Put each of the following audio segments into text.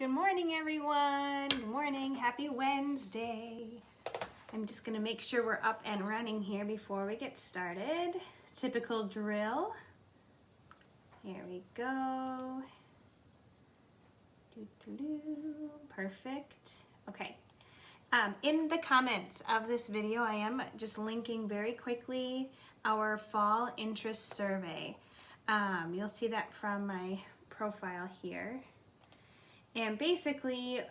Good morning, everyone. Good morning. Happy Wednesday. I'm just going to make sure we're up and running here before we get started. Typical drill. Here we go. Perfect. Okay. In the comments of this video, I am just linking very quickly our fall interest survey. You'll see that from my profile here. And basically,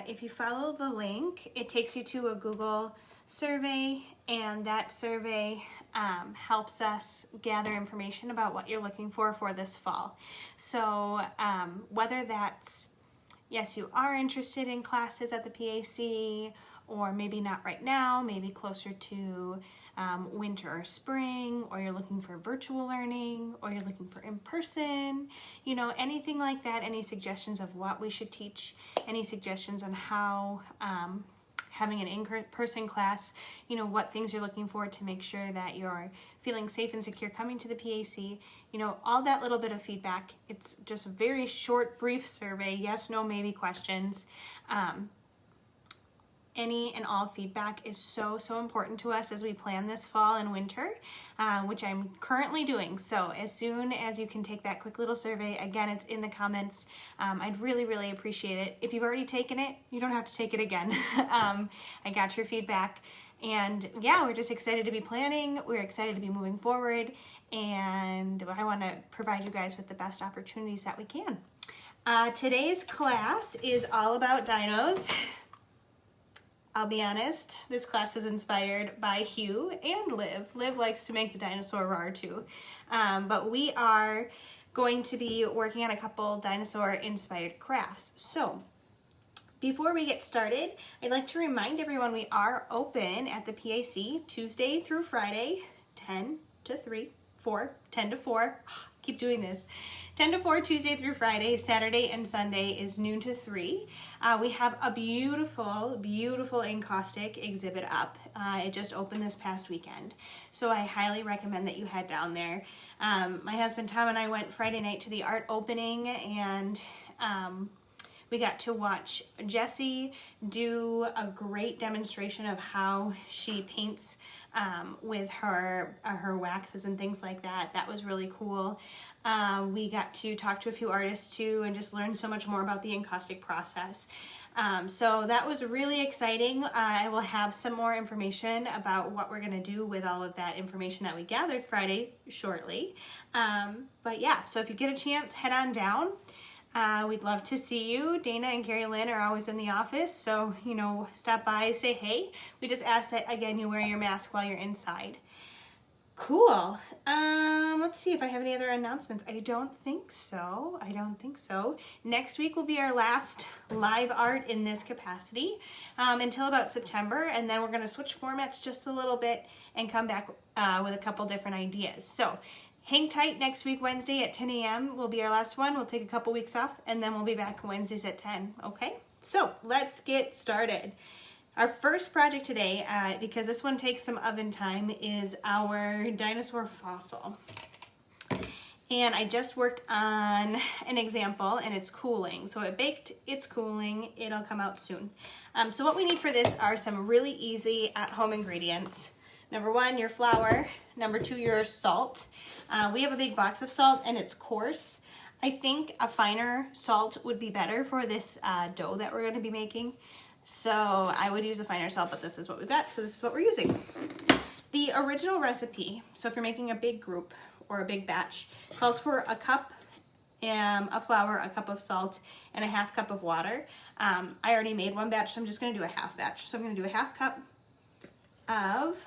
if you follow the link, it takes you to a Google survey, and that survey helps us gather information about what you're looking for this fall. So whether that's, yes, you are interested in classes at the PAC, or maybe not right now, maybe closer to winter or spring, or you're looking for virtual learning, or you're looking for in-person, you know, anything like that, any suggestions of what we should teach, any suggestions on how having an in-person class, you know, what things you're looking for to make sure that you're feeling safe and secure coming to the PAC, you know, all that little bit of feedback. It's just a very short, brief survey, yes, no, maybe questions. Any and all feedback is so important to us as we plan this fall and winter, which I'm currently doing. So as soon as you can take that quick little survey, again, it's in the comments. I'd really appreciate it. If you've already taken it, you don't have to take it again. I got your feedback. And yeah, we're just excited to be planning. We're excited to be moving forward. And I want to provide you guys with the best opportunities that we can. Today's class is all about dinos. I'll be honest, this class is inspired by Hugh and Liv. Liv likes to make the dinosaur roar too. But we are going to be working on a couple dinosaur-inspired crafts. So, before we get started, I'd like to remind everyone we are open at the PAC Tuesday through Friday, 10 to 4. Keep doing this. 10 to 4 Tuesday through Friday. Saturday and Sunday is noon to 3. We have a beautiful encaustic exhibit up. It just opened this past weekend. So I highly recommend that you head down there. My husband Tom and I went Friday night to the art opening, and we got to watch Jessie do a great demonstration of how she paints with her waxes and things like that. That was really cool. We got to talk to a few artists too and just learn so much more about the encaustic process. So that was really exciting. I will have some more information about what we're going to do with all of that information that we gathered Friday shortly. But yeah, so if you get a chance, head on down. We'd love to see you. Dana and Carrie Lynn are always in the office, so, you know, stop by, say hey. We just ask that, again, you wear your mask while you're inside. Cool. Let's see if I have any other announcements. I don't think so. Next week will be our last live art in this capacity until about September, and then we're going to switch formats just a little bit and come back with a couple different ideas. So, hang tight. Next week, Wednesday at 10 a.m. will be our last one. We'll take a couple weeks off, and then we'll be back Wednesdays at 10, okay? So let's get started. Our first project today, because this one takes some oven time, is our dinosaur fossil. And I just worked on an example, and it's cooling. So it baked, it's cooling, it'll come out soon. So what we need for this are some really easy at-home ingredients. Number 1, your flour. Number 2, your salt. We have a big box of salt and it's coarse. I think a finer salt would be better for this dough that we're going to be making. So I would use a finer salt, but this is what we've got, so this is what we're using. The original recipe, so if you're making a big group or a big batch, calls for a cup of flour, a cup of salt, and a half cup of water. I already made one batch, so I'm just going to do a half batch. So I'm going to do a half cup of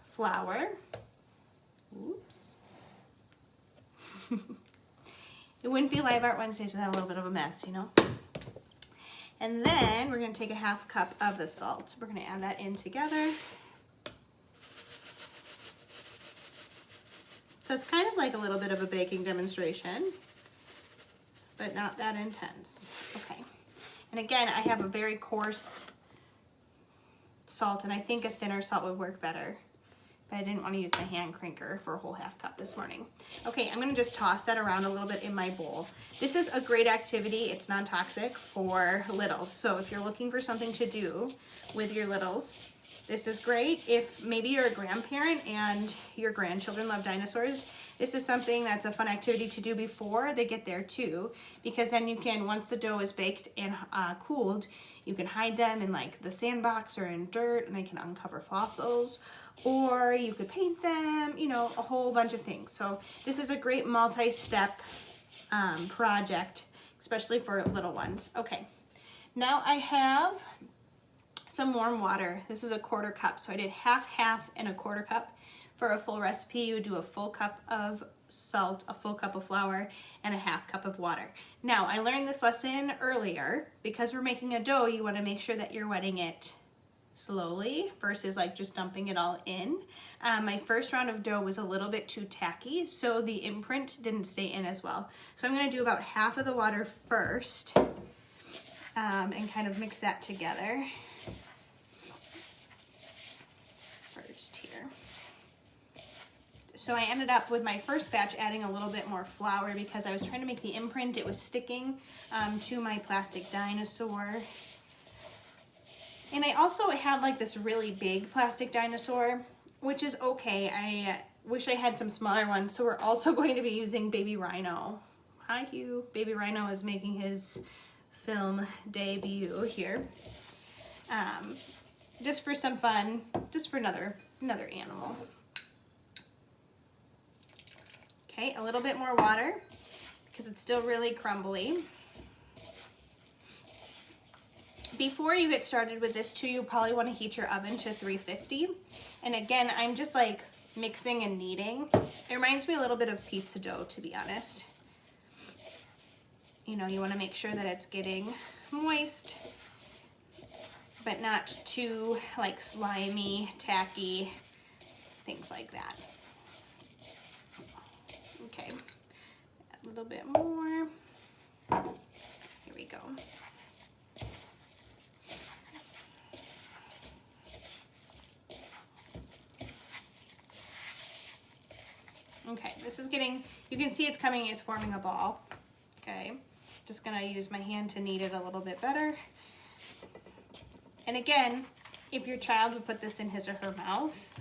flour. Oops. It wouldn't be Live Art Wednesdays without a little bit of a mess, you know? And then we're going to take a half cup of the salt. We're going to add that in together. So it's kind of like a little bit of a baking demonstration, but not that intense. Okay. And again, I have a very coarse salt, and I think a thinner salt would work better but I didn't want to use my hand cranker for a whole half cup this morning. Okay, I'm gonna just toss that around a little bit in my bowl. This is a great activity. It's non-toxic for littles. So if you're looking for something to do with your littles, this is great. If maybe you're a grandparent and your grandchildren love dinosaurs, this is something that's a fun activity to do before they get there too, because then you can, once the dough is baked and cooled, you can hide them in like the sandbox or in dirt and they can uncover fossils, or you could paint them, you know, a whole bunch of things. So this is a great multi-step project, especially for little ones. Okay, now I have some warm water. This is a 1/4 cup. So I did half and a 1/4 cup. For a full recipe, you would do a full cup of salt, a full cup of flour, and a 1/2 cup of water. Now, I learned this lesson earlier. Because we're making a dough, you want to make sure that you're wetting it slowly versus like just dumping it all in. My first round of dough was a little bit too tacky, so the imprint didn't stay in as well. So I'm going to do about half of the water first and kind of mix that together. Here. So I ended up with my first batch adding a little bit more flour because I was trying to make the imprint. It was sticking to my plastic dinosaur. And I also have like this really big plastic dinosaur, which is okay. I wish I had some smaller ones. So we're also going to be using Baby Rhino. Hi, Hugh. Baby Rhino is making his film debut here. Just for some fun, just for another animal. Okay, a little bit more water because it's still really crumbly. Before you get started with this too, you probably want to heat your oven to 350. And again, I'm just like mixing and kneading. It reminds me a little bit of pizza dough, to be honest. You know, you want to make sure that it's getting moist, but not too like slimy, tacky, things like that. Okay, a little bit more. Here we go. Okay, this is getting, you can see it's coming, it's forming a ball. Okay, just gonna use my hand to knead it a little bit better. And again, if your child would put this in his or her mouth,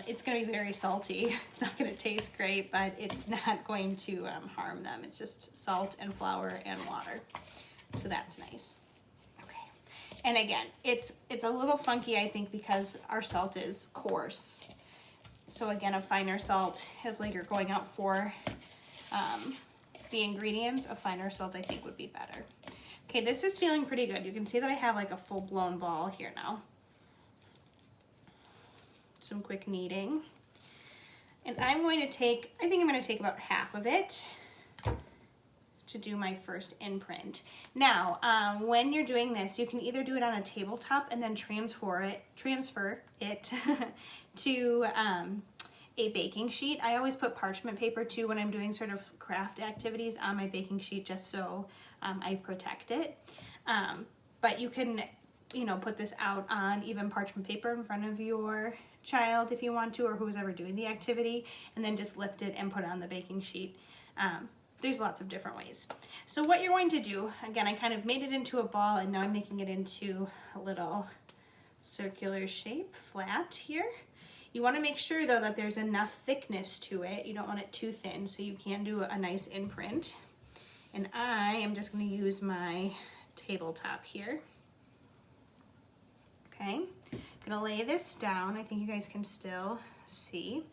it's going to be very salty. It's not going to taste great, but it's not going to harm them. It's just salt and flour and water. So that's nice. Okay. And again, it's a little funky, I think, because our salt is coarse. So again, a finer salt, if like you're going out for the ingredients, a finer salt I think would be better. Okay, this is feeling pretty good. You can see that I have like a full-blown ball here now. Some quick kneading. And I'm going to take, I think I'm going to take about half of it to do my first imprint. Now, when you're doing this, you can either do it on a tabletop and then transfer it to a baking sheet. I always put parchment paper too when I'm doing sort of craft activities on my baking sheet just so I protect it. But you can, you know, put this out on even parchment paper in front of your child if you want to, or who's ever doing the activity, and then just lift it and put it on the baking sheet. There's lots of different ways. So what you're going to do, again, I kind of made it into a ball and now I'm making it into a little circular shape, flat here. You want to make sure though that there's enough thickness to it. You don't want it too thin, so you can do a nice imprint. And I am just going to use my tabletop here. Okay, I'm going to lay this down. I think you guys can still see.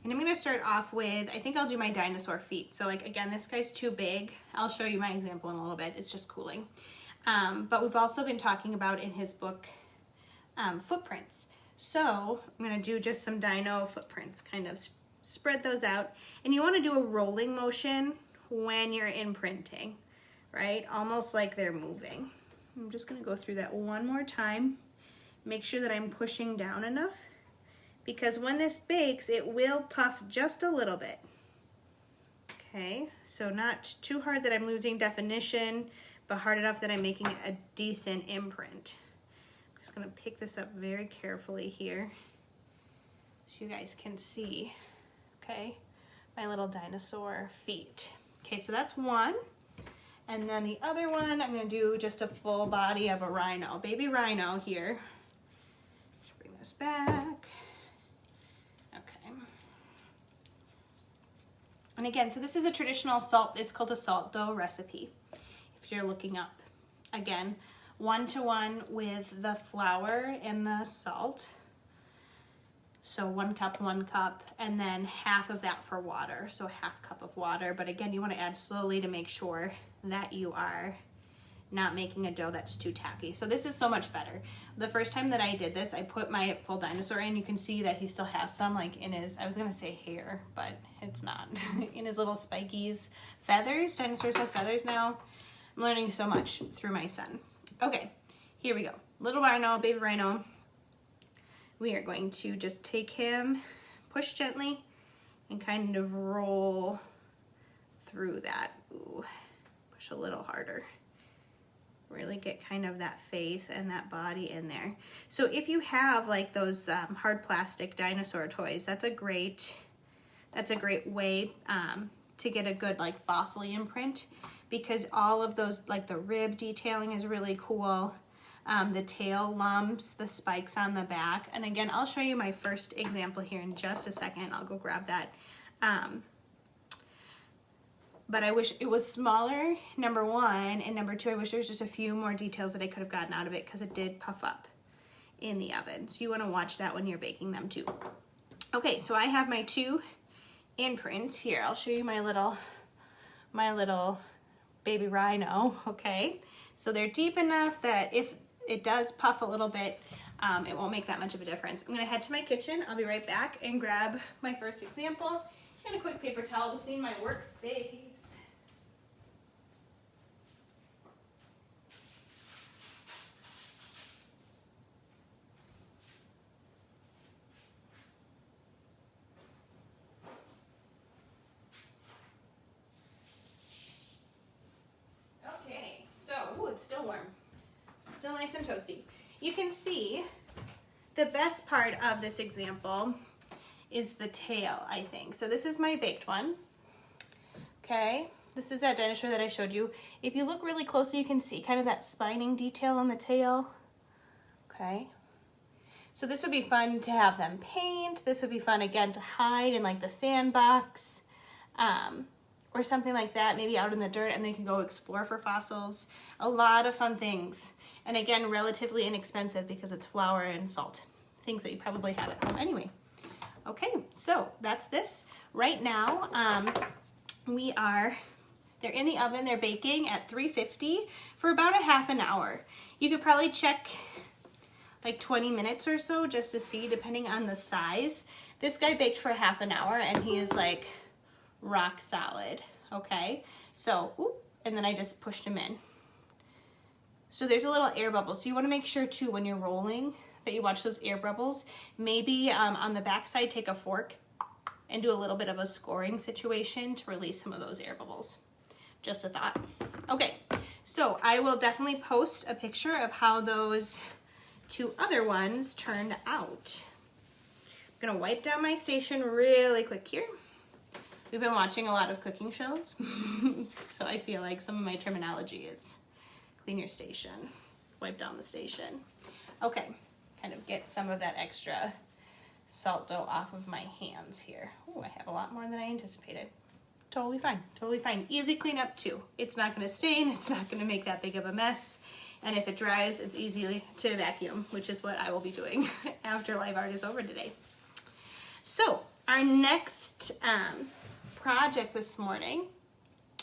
And I'm going to start off with, I think I'll do my dinosaur feet. So like, again, this guy's too big. I'll show you my example in a little bit. It's just cooling. But we've also been talking about in his book, footprints. So I'm going to do just some dino footprints, kind of spread those out. And you want to do a rolling motion when you're imprinting, right? Almost like they're moving. I'm just going to go through that one more time. Make sure that I'm pushing down enough, because when this bakes, it will puff just a little bit. Okay, so not too hard that I'm losing definition, but hard enough that I'm making a decent imprint. I'm just gonna pick this up very carefully here so you guys can see, okay, my little dinosaur feet. Okay, so that's one. And then the other one, I'm gonna do just a full body of a rhino, baby rhino here. Just bring this back. Okay. And again, so this is a traditional salt, it's called a salt dough recipe, if you're looking up. Again, 1-to-1 with the flour and the salt. So 1 cup, 1 cup, and then half of that for water. So 1/2 cup of water. But again, you want to add slowly to make sure that you are not making a dough that's too tacky. So this is so much better. The first time that I did this, I put my full dinosaur in. You can see that he still has some like in his, I was gonna say hair, but it's not. In his little spikies, feathers. Dinosaurs have feathers now. I'm learning so much through my son. Okay, here we go. Little rhino, baby rhino. We are going to just take him, push gently, and kind of roll through that. Ooh, push a little harder. Really get kind of that face and that body in there. So if you have like those hard plastic dinosaur toys, that's a great way to get a good like fossil imprint, because all of those, like the rib detailing is really cool. The tail lumps, the spikes on the back. And again, I'll show you my first example here in just a second. I'll go grab that. But I wish it was smaller, number one, and number two, I wish there was just a few more details that I could have gotten out of it, because it did puff up in the oven. So you want to watch that when you're baking them too. Okay, so I have my 2 imprints here. I'll show you my little baby rhino, okay? So they're deep enough that if it does puff a little bit, it won't make that much of a difference. I'm gonna head to my kitchen. I'll be right back and grab my first example and a quick paper towel to clean my workspace. Okay, so, ooh, it's still warm. Still nice and toasty. You can see the best part of this example is the tail, I think. So this is my baked one. Okay, this is that dinosaur that I showed you. If you look really closely, you can see kind of that spining detail on the tail. Okay, so this would be fun to have them paint. This would be fun again to hide in like the sandbox, or something like that, maybe out in the dirt, and they can go explore for fossils. A lot of fun things. And again, relatively inexpensive because it's flour and salt. Things that you probably have at home anyway. Okay, so that's this. Right now, they're in the oven, they're baking at 350 for about a half an hour. You could probably check like 20 minutes or so just to see, depending on the size. This guy baked for half an hour and he is like rock solid, okay? So, and then I just pushed him in. So there's a little air bubble. So you wanna make sure too, when you're rolling, that you watch those air bubbles. Maybe on the back side, take a fork and do a little bit of a scoring situation to release some of those air bubbles. Just a thought. Okay, so I will definitely post a picture of how those 2 other ones turned out. I'm gonna wipe down my station really quick here. We've been watching a lot of cooking shows, so I feel like some of my terminology is clean your station, wipe down the station. Okay, kind of get some of that extra salt dough off of my hands here. Oh, I have a lot more than I anticipated. Totally fine, totally fine. Easy cleanup too. It's not gonna stain, it's not gonna make that big of a mess. And if it dries, it's easy to vacuum, which is what I will be doing after live art is over today. So our next project this morning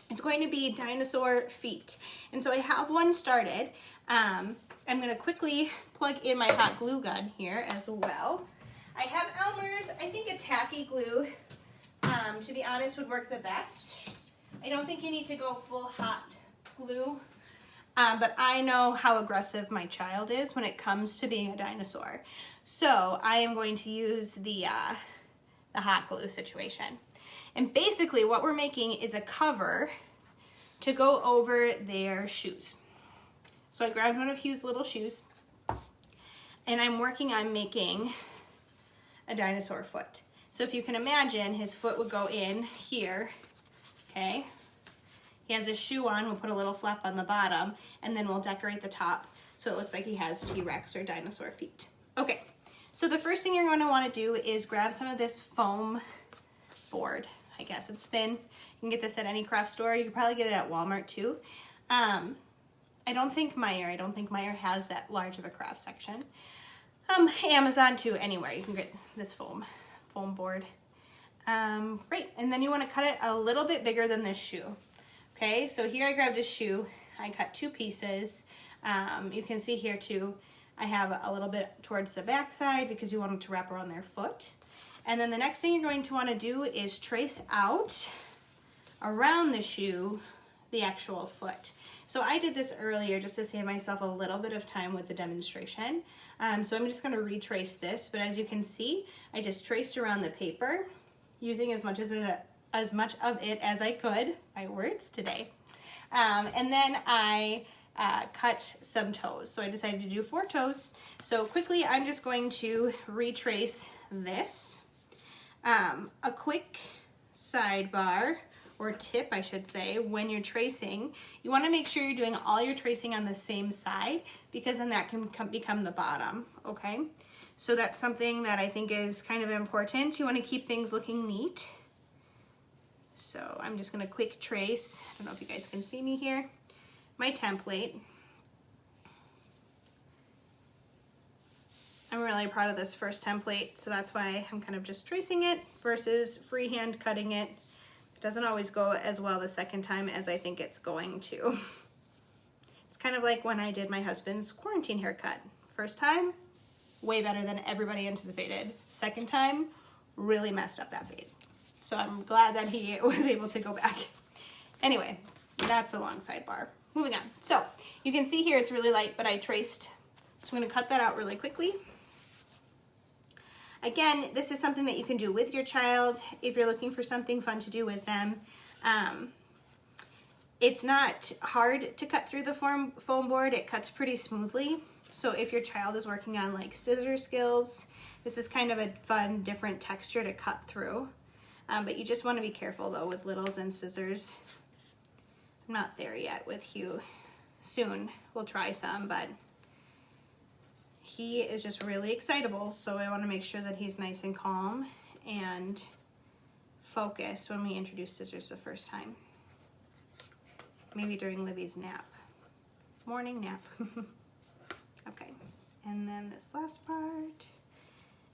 is going to be dinosaur feet. And so I have one started. I'm gonna quickly plug in my hot glue gun here as well. I have Elmer's. I think a tacky glue, to be honest, would work the best. I don't think you need to go full hot glue, but I know how aggressive my child is when it comes to being a dinosaur. So I am going to use the hot glue situation. And basically what we're making is a cover to go over their shoes. So I grabbed one of Hugh's little shoes and I'm working on making a dinosaur foot. So if you can imagine, his foot would go in here, okay? He has a shoe on, we'll put a little flap on the bottom, and then we'll decorate the top so it looks like he has T-Rex or dinosaur feet. Okay, so the first thing you're going to want to do is grab some of this foam board. I guess it's thin. You can get this at any craft store. You can probably get it at Walmart too. I don't think Meyer has that large of a craft section. Amazon too, anywhere you can get this foam board. Great, and then you want to cut it a little bit bigger than this shoe. Okay, so here I grabbed a shoe. I cut 2 pieces. You can see here too, I have a little bit towards the back side because you want it to wrap around their foot. And then the next thing you're going to want to do is trace out around the shoe the actual foot. So I did this earlier just to save myself a little bit of time with the demonstration. So I'm just going to retrace this, but as you can see, I just traced around the paper using as much of it as I could. My words today. And then I cut some toes. So I decided to do 4 toes. So quickly, I'm just going to retrace this. A quick sidebar, or tip I should say, when you're tracing, you want to make sure you're doing all your tracing on the same side, because then that can become the bottom, okay? So that's something that I think is kind of important. You want to keep things looking neat. So I'm just going to quick trace. I don't know if you guys can see me here. My template. I'm really proud of this first template, so that's why I'm kind of just tracing it versus freehand cutting it. It doesn't always go as well the second time as I think it's going to. It's kind of like when I did my husband's quarantine haircut. First time, way better than everybody anticipated. Second time, really messed up that fade. So I'm glad that he was able to go back. Anyway, that's a long sidebar. Moving on. So you can see here it's really light, but I traced. So I'm going to cut that out really quickly. Again, this is something that you can do with your child if you're looking for something fun to do with them. It's not hard to cut through the foam board. It cuts pretty smoothly. So if your child is working on like scissor skills, this is kind of a fun, different texture to cut through. But you just want to be careful though with littles and scissors. I'm not there yet with Hugh. Soon we'll try some, but he is just really excitable, so I want to make sure that he's nice and calm and focused when we introduce scissors the first time. Maybe during Libby's nap. Morning nap. Okay, and then this last part.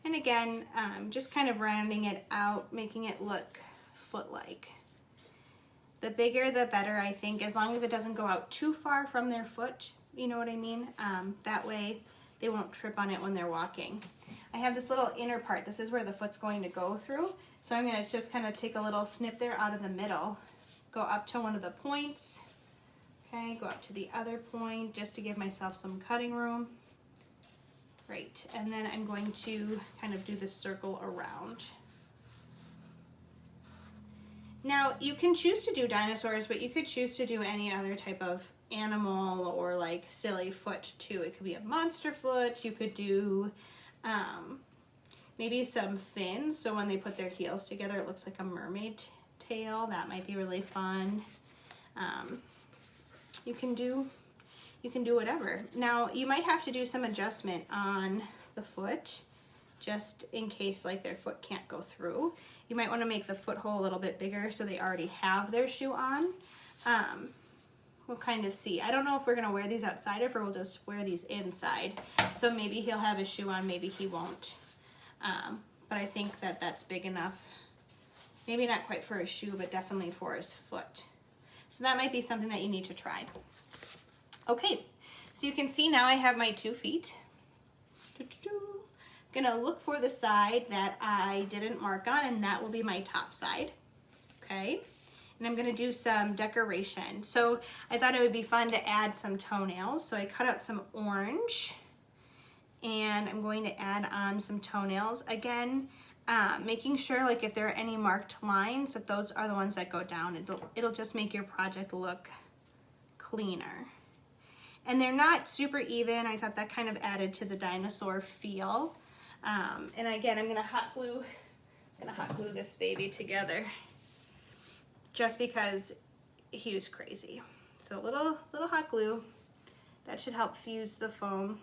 And again, just kind of rounding it out, making it look foot-like. The bigger the better, I think, as long as it doesn't go out too far from their foot, you know what I mean? That way they won't trip on it when they're walking. I have this little inner part. This is where the foot's going to go through. So I'm going to just kind of take a little snip there out of the middle, go up to one of the points, okay, go up to the other point just to give myself some cutting room. Great, and then I'm going to kind of do this circle around. Now, you can choose to do dinosaurs, but you could choose to do any other type of animal or like silly foot too. It could be a monster foot. You could do maybe some fins, so when they put their heels together it looks like a mermaid tail. That might be really fun. You can do whatever. Now you might have to do some adjustment on the foot just in case like their foot can't go through. You might want to make the foot hole a little bit bigger so they already have their shoe on. We'll kind of see. I don't know if we're going to wear these outside or if we'll just wear these inside. So maybe he'll have his shoe on, maybe he won't. But I think that that's big enough. Maybe not quite for his shoe, but definitely for his foot. So that might be something that you need to try. Okay, so you can see now I have my 2 feet. I'm gonna look for the side that I didn't mark on, and that will be my top side. Okay, and I'm gonna do some decoration. So I thought it would be fun to add some toenails. So I cut out some orange, and I'm going to add on some toenails. Again, making sure like if there are any marked lines, that those are the ones that go down. It'll just make your project look cleaner. And they're not super even. I thought that kind of added to the dinosaur feel. And again, I'm gonna hot glue this baby together just because he was crazy. So a little hot glue, that should help fuse the foam.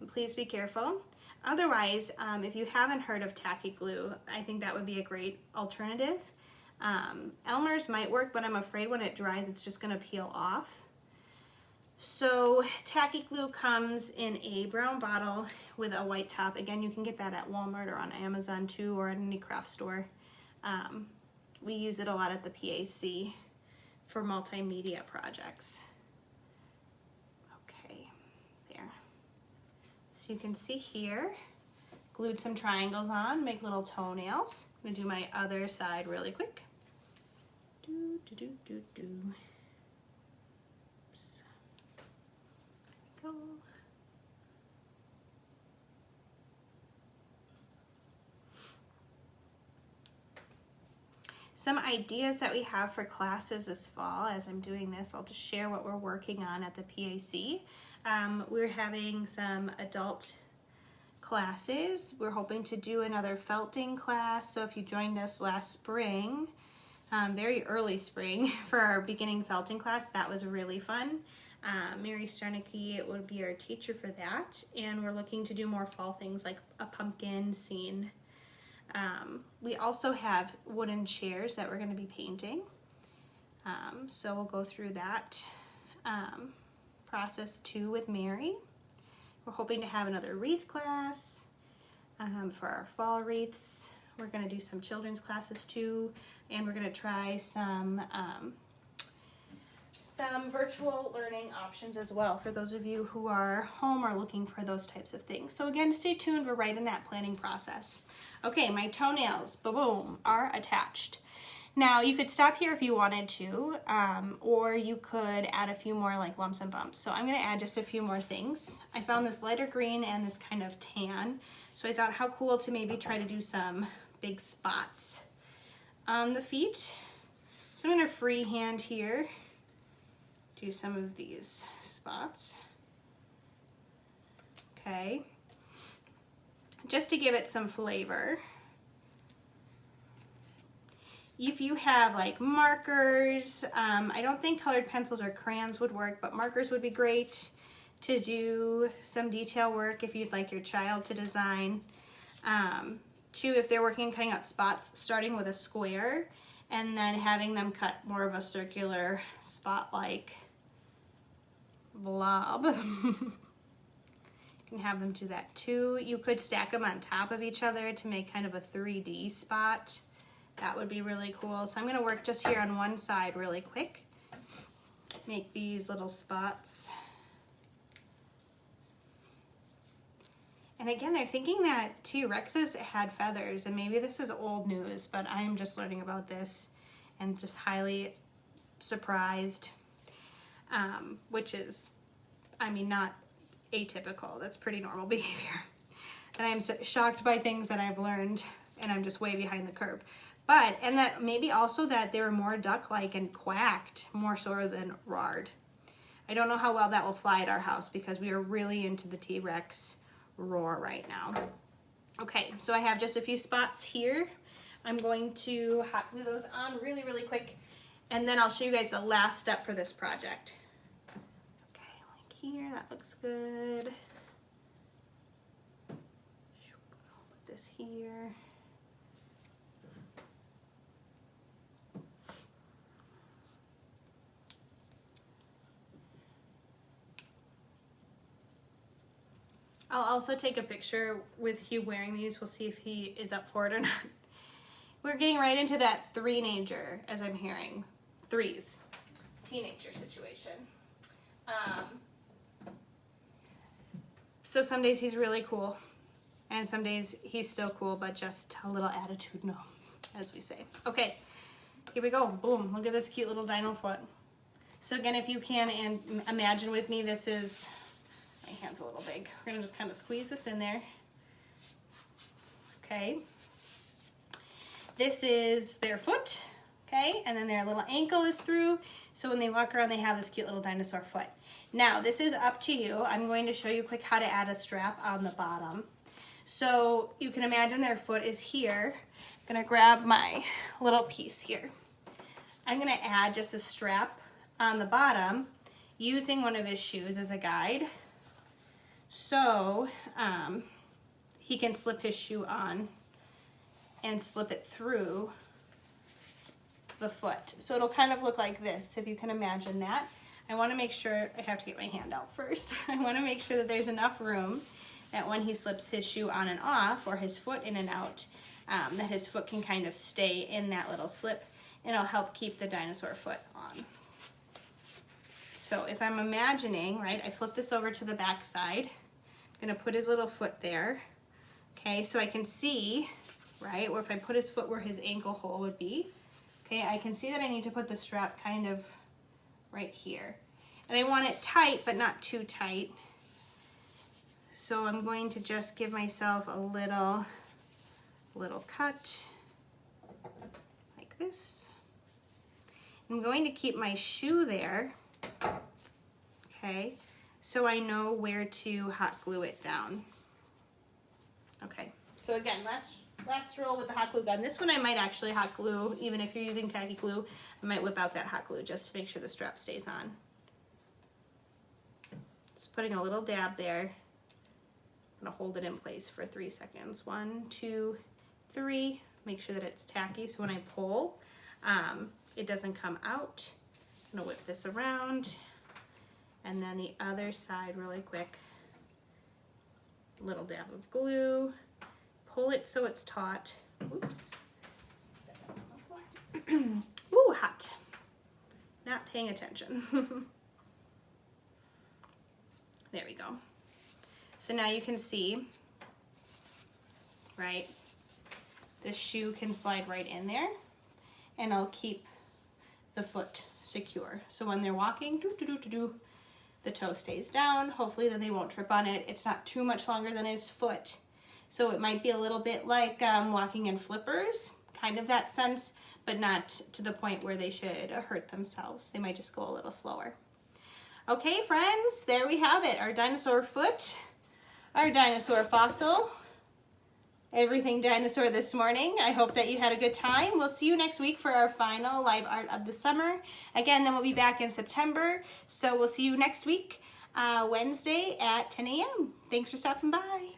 And please be careful. Otherwise, if you haven't heard of tacky glue, I think that would be a great alternative. Elmer's might work, but I'm afraid when it dries, it's just gonna peel off. So tacky glue comes in a brown bottle with a white top. Again, you can get that at Walmart or on Amazon too, or at any craft store. We use it a lot at the PAC for multimedia projects. Okay, there. So you can see here, glued some triangles on, make little toenails. I'm gonna do my other side really quick. Oops. There we go. Some ideas that we have for classes this fall. As I'm doing this, I'll just share what we're working on at the PAC. We're having some adult classes. We're hoping to do another felting class. So if you joined us last spring, very early spring, for our beginning felting class, that was really fun. Mary Starnicki would be our teacher for that. And we're looking to do more fall things like a pumpkin scene. We also have wooden chairs that we're going to be painting. So we'll go through that process too with Mary. We're hoping to have another wreath class for our fall wreaths. We're going to do some children's classes too, and we're going to try some virtual learning options as well for those of you who are home or looking for those types of things. So again, stay tuned. We're right in that planning process. Okay, my toenails, boom, are attached. Now you could stop here if you wanted to, or you could add a few more like lumps and bumps. So I'm going to add just a few more things. I found this lighter green and this kind of tan. So I thought how cool to maybe try to do some big spots on the feet. So I'm going to freehand here, do some of these spots. Okay, just to give it some flavor. If you have like markers, I don't think colored pencils or crayons would work, but markers would be great to do some detail work if you'd like your child to design. Two, if they're working on cutting out spots, starting with a square and then having them cut more of a circular spot-like blob. You can have them do that too. You could stack them on top of each other to make kind of a 3D spot. That would be really cool. So I'm going to work just here on one side really quick. Make these little spots. And again, they're thinking that T-Rexes had feathers, and maybe this is old news, but I am just learning about this and just highly surprised, which is, I mean, not atypical. That's pretty normal behavior. And I'm so shocked by things that I've learned, and I'm just way behind the curve. But, and that maybe also that they were more duck-like and quacked more so than roared. I don't know how well that will fly at our house because we are really into the T-Rex roar right now. Okay, so I have just a few spots here. I'm going to hot glue those on really, really quick, and then I'll show you guys the last step for this project. Okay, like here, that looks good. I'll put this here. I'll also take a picture with Hugh wearing these. We'll see if he is up for it or not. We're getting right into that three-nager, as I'm hearing. Threes. Teenager situation. So some days he's really cool, and some days he's still cool, but just a little attitudinal, as we say. Okay, here we go. Boom. Look at this cute little dino foot. So again, if you can and imagine with me, this is... My hand's a little big. We're gonna just kind of squeeze this in there. Okay. This is their foot, okay? And then their little ankle is through. So when they walk around, they have this cute little dinosaur foot. Now, this is up to you. I'm going to show you quick how to add a strap on the bottom. So you can imagine their foot is here. I'm gonna grab my little piece here. I'm gonna add just a strap on the bottom using one of his shoes as a guide. So he can slip his shoe on and slip it through the foot. So it'll kind of look like this, if you can imagine that. I wanna make sure, I have to get my hand out first. I wanna make sure that there's enough room that when he slips his shoe on and off, or his foot in and out, that his foot can kind of stay in that little slip, and it'll help keep the dinosaur foot on. So if I'm imagining, right, I flip this over to the back side. I'm gonna put his little foot there. Okay, so I can see, right, or if I put his foot where his ankle hole would be, okay, I can see that I need to put the strap kind of right here. And I want it tight, but not too tight. So I'm going to just give myself a little cut, like this. I'm going to keep my shoe there, okay, so I know where to hot glue it down. Okay, so again, last roll with the hot glue gun. This one I might actually hot glue, even if you're using tacky glue, I might whip out that hot glue just to make sure the strap stays on. Just putting a little dab there. I'm gonna hold it in place for 3 seconds. 1, 2, 3. Make sure that it's tacky so when I pull, it doesn't come out. I'm gonna whip this around, and then the other side really quick. Little dab of glue. Pull it so it's taut. Oops. Ooh, hot. Not paying attention. There we go. So now you can see, right, this shoe can slide right in there, and I'll keep the foot secure. So when they're walking, the toe stays down. Hopefully then they won't trip on it. It's not too much longer than his foot. So it might be a little bit like walking in flippers, kind of that sense, but not to the point where they should hurt themselves. They might just go a little slower. Okay, friends, there we have it. Our dinosaur foot, our dinosaur fossil, everything dinosaur this morning. I hope that you had a good time. We'll see you next week for our final live art of the summer. Again, then we'll be back in September. So we'll see you next week, Wednesday at 10 a.m. Thanks for stopping by.